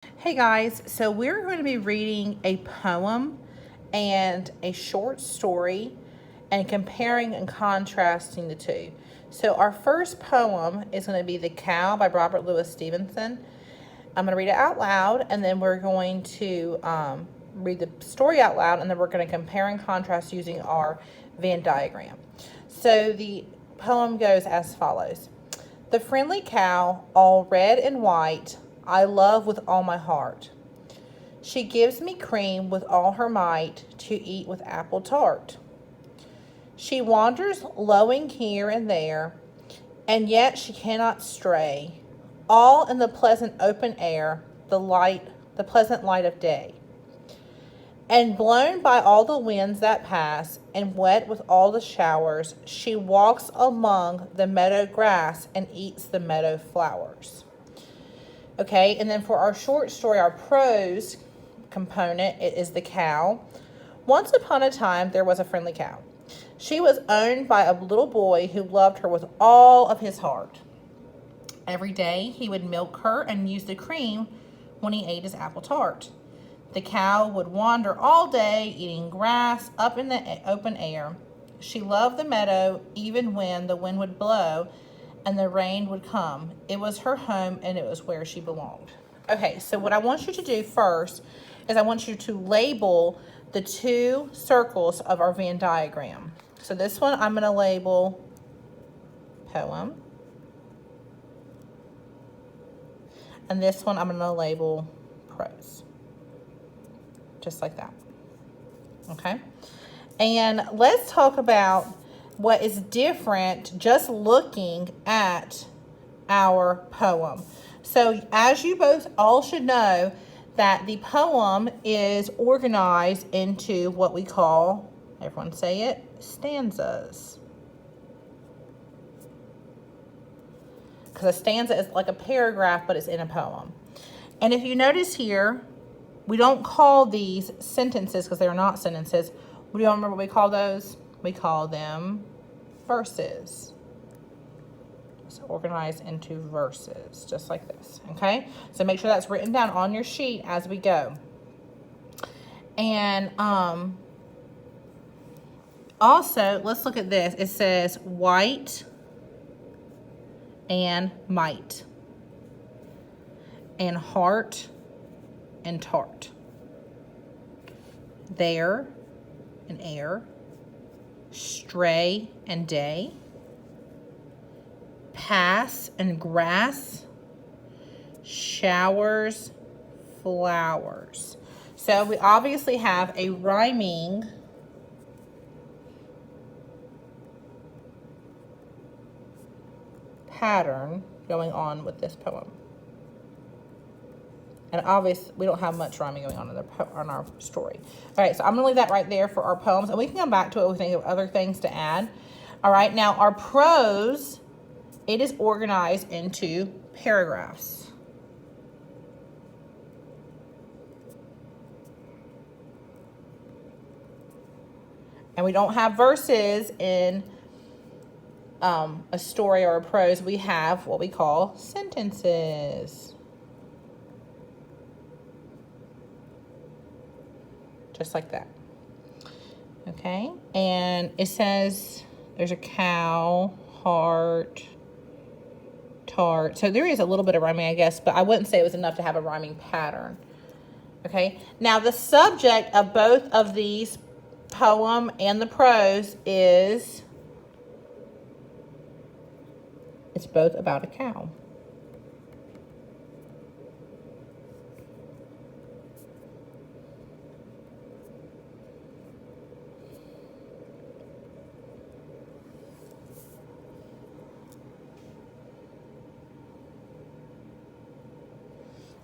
Hey guys, so we're going to be reading a poem and a short story and comparing and contrasting the two. So, our first poem is going to be The Cow by Robert Louis Stevenson. I'm going to read it out loud and then we're going to read the story out loud and then we're going to compare and contrast using our Venn diagram. So, the poem goes as follows. The friendly cow, all red and white, I love with all my heart. She gives me cream with all her might to eat with apple tart. She wanders lowing here and there, and yet she cannot stray, all in the pleasant open air, the pleasant light of day. And blown by all the winds that pass, and wet with all the showers, she walks among the meadow grass and eats the meadow flowers. Okay, and then for our short story, our prose component, it is the cow. Once upon a time, there was a friendly cow. She was owned by a little boy who loved her with all of his heart. Every day, he would milk her and use the cream when he ate his apple tart. The cow would wander all day, eating grass up in the open air. She loved the meadow even when the wind would blow and the rain would come. It was her home and it was where she belonged. Okay, so what I want you to do first is I want you to label the two circles of our Venn diagram. So this one I'm going to label poem. And this one I'm going to label prose. Just like that. Okay? And let's talk about what is different just looking at our poem. So as you both all should know, that the poem is organized into what we call, everyone say it, stanzas. Because a stanza is like a paragraph, but it's in a poem. And if you notice here, we don't call these sentences because they're not sentences. We don't remember what we call those? We call them verses. It's organized into verses, just like this, okay? So make sure that's written down on your sheet as we go. And also, let's look at this. It says white and might, and heart and tart, there and air, stray and day, pass and grass, showers, flowers. So we obviously have a rhyming pattern going on with this poem. And obviously, we don't have much rhyming going on in our story. All right, so I'm going to leave that right there for our poems. And we can come back to it if we think of other things to add. All right, now our prose, it is organized into paragraphs. And we don't have verses in a story or a prose. We have what we call sentences. Just like that. Okay, and it says there's a cow, heart, tart. So there is a little bit of rhyming, I guess, but I wouldn't say it was enough to have a rhyming pattern. Okay, now the subject of both of these poem and the prose is, it's both about a cow.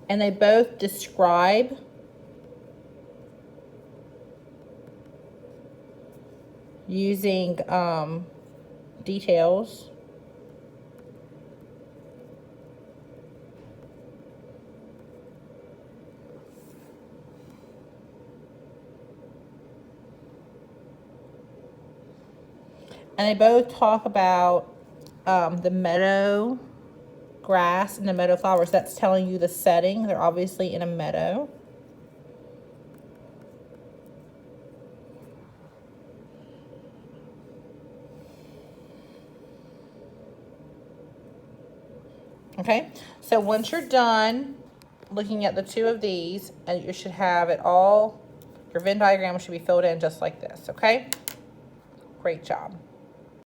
And they both describe using details. And they both talk about the meadow grass and the meadow flowers. That's telling you the setting. They're obviously in a meadow. Okay, so once you're done looking at the two of these, and you should have it all, your Venn diagram should be filled in just like this, okay? Great job.